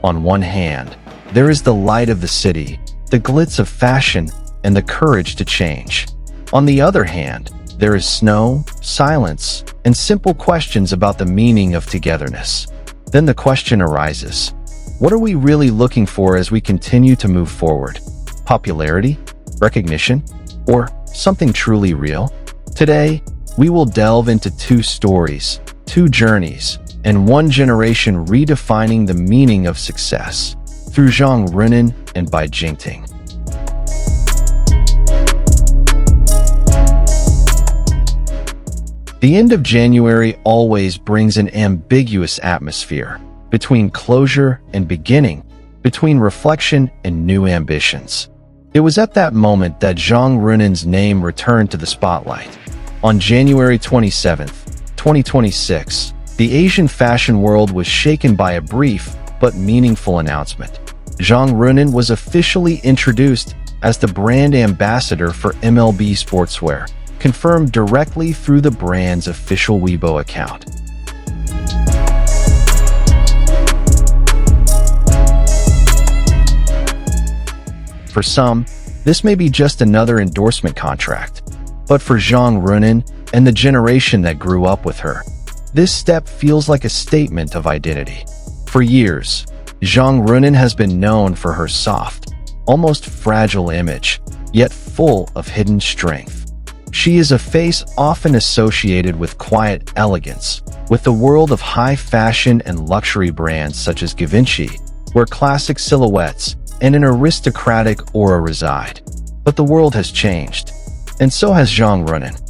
On one hand, there is the light of the city, the glitz of fashion, and the courage to change. On the other hand, there is snow, silence, and simple questions about the meaning of togetherness. Then the question arises, what are we really looking for as we continue to move forward? Popularity? Recognition? Or something truly real? Today, we will delve into two stories, two journeys, and one generation redefining the meaning of success through Zhang Ruonan and Bai Jingting. The end of January always brings an ambiguous atmosphere, between closure and beginning, between reflection and new ambitions. It was at that moment that Jiang Runan's name returned to the spotlight. On January 27, 2026, the Asian fashion world was shaken by a brief but meaningful announcement. Zhang Ruonan was officially introduced as the brand ambassador for MLB Sportswear, confirmed directly through the brand's official Weibo account. For some, this may be just another endorsement contract, but for Zhang Ruonan and the generation that grew up with her, this step feels like a statement of identity. For years, Zhang Ruonan has been known for her soft, almost fragile image, yet full of hidden strength. She is a face often associated with quiet elegance, with the world of high fashion and luxury brands such as Givenchy, where classic silhouettes and an aristocratic aura reside. But the world has changed, and so has Zhang Ruonan.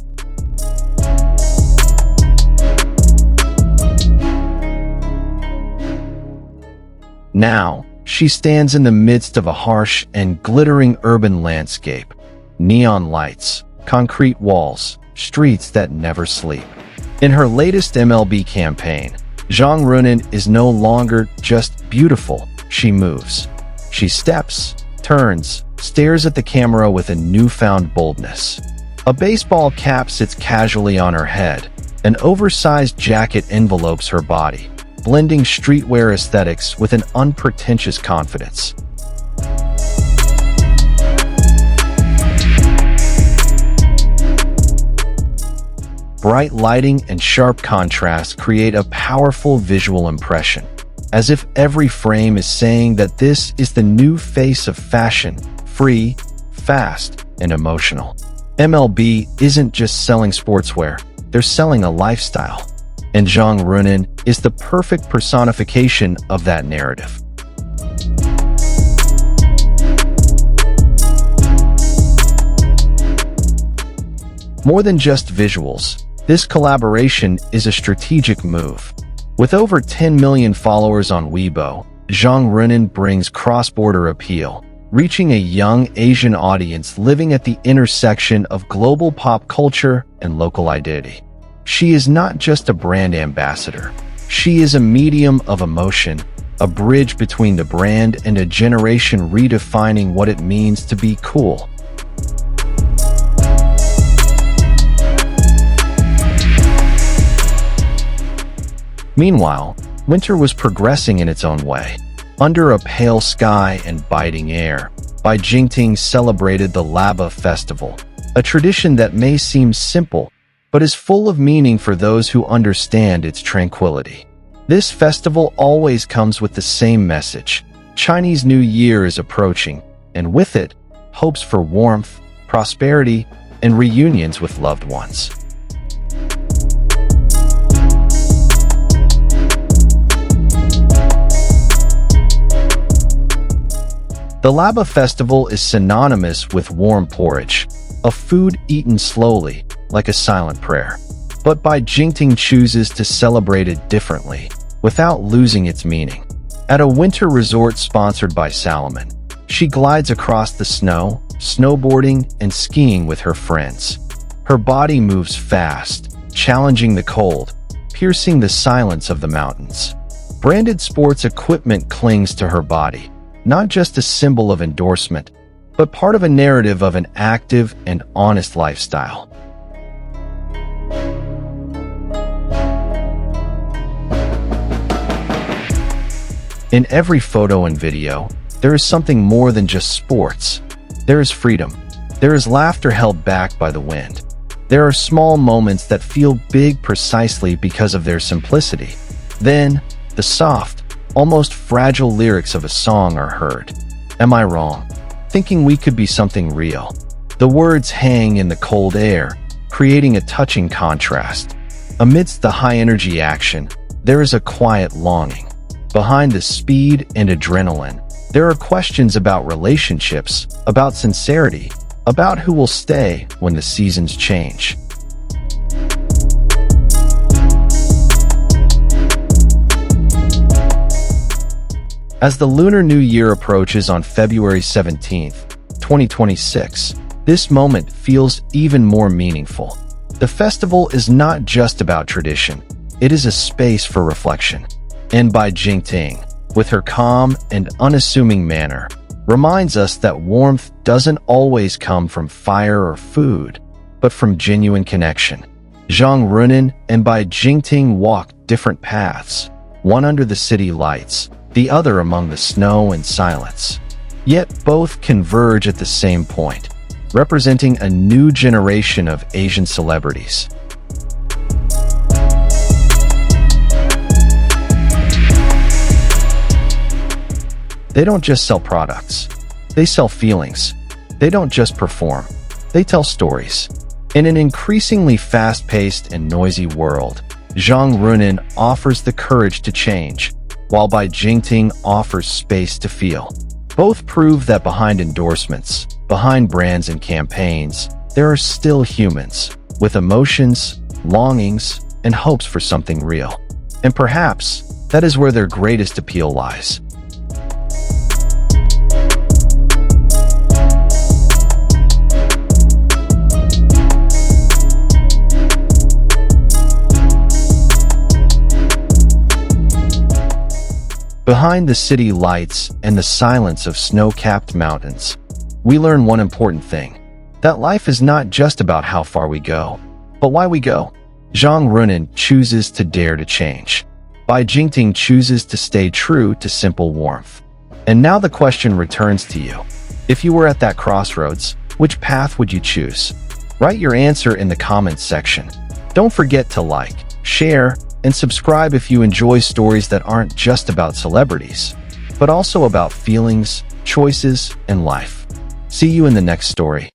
Now, she stands in the midst of a harsh and glittering urban landscape. Neon lights, concrete walls, streets that never sleep. In her latest MLB campaign, Zhang Ruonan is no longer just beautiful, she moves. She steps, turns, stares at the camera with a newfound boldness. A baseball cap sits casually on her head. An oversized jacket envelopes her body, blending streetwear aesthetics with an unpretentious confidence. Bright lighting and sharp contrast create a powerful visual impression, as if every frame is saying that this is the new face of fashion, free, fast, and emotional. MLB isn't just selling sportswear, they're selling a lifestyle. And Zhang Ruonan is the perfect personification of that narrative. More than just visuals, this collaboration is a strategic move. With over 10 million followers on Weibo, Zhang Ruonan brings cross-border appeal, reaching a young Asian audience living at the intersection of global pop culture and local identity. She is not just a brand ambassador. She is a medium of emotion, a bridge between the brand and a generation redefining what it means to be cool. Meanwhile, winter was progressing in its own way. Under a pale sky and biting air, Bai Jingting celebrated the Laba Festival, a tradition that may seem simple, but is full of meaning for those who understand its tranquility. This festival always comes with the same message. Chinese New Year is approaching, and with it, hopes for warmth, prosperity, and reunions with loved ones. The Laba Festival is synonymous with warm porridge, a food eaten slowly, like a silent prayer. But Bai Jingting chooses to celebrate it differently, without losing its meaning. At a winter resort sponsored by Salomon, she glides across the snow, snowboarding and skiing with her friends. Her body moves fast, challenging the cold, piercing the silence of the mountains. Branded sports equipment clings to her body, not just a symbol of endorsement, but part of a narrative of an active and honest lifestyle. In every photo and video, there is something more than just sports. There is freedom. There is laughter held back by the wind. There are small moments that feel big precisely because of their simplicity. Then, the soft, almost fragile lyrics of a song are heard. Am I wrong? Thinking we could be something real. The words hang in the cold air, creating a touching contrast. Amidst the high-energy action, there is a quiet longing. Behind the speed and adrenaline, there are questions about relationships, about sincerity, about who will stay when the seasons change. As the Lunar New Year approaches on February 17th, 2026, this moment feels even more meaningful. The festival is not just about tradition, it is a space for reflection. And Bai Jingting, with her calm and unassuming manner, reminds us that warmth doesn't always come from fire or food, but from genuine connection. Zhang Ruonan and Bai Jingting walk different paths, one under the city lights, the other among the snow and silence. Yet both converge at the same point, representing a new generation of Asian celebrities. They don't just sell products, they sell feelings. They don't just perform, they tell stories. In an increasingly fast-paced and noisy world, Zhang Runan offers the courage to change, while Bai Jingting offers space to feel. Both prove that behind endorsements, behind brands and campaigns, there are still humans, with emotions, longings, and hopes for something real. And perhaps, that is where their greatest appeal lies. Behind the city lights and the silence of snow-capped mountains, we learn one important thing, that life is not just about how far we go, but why we go. Jiang Runan chooses to dare to change. Bai Jingting chooses to stay true to simple warmth. And now the question returns to you. If you were at that crossroads, which path would you choose? Write your answer in the comments section. Don't forget to like, share, and subscribe if you enjoy stories that aren't just about celebrities, but also about feelings, choices, and life. See you in the next story.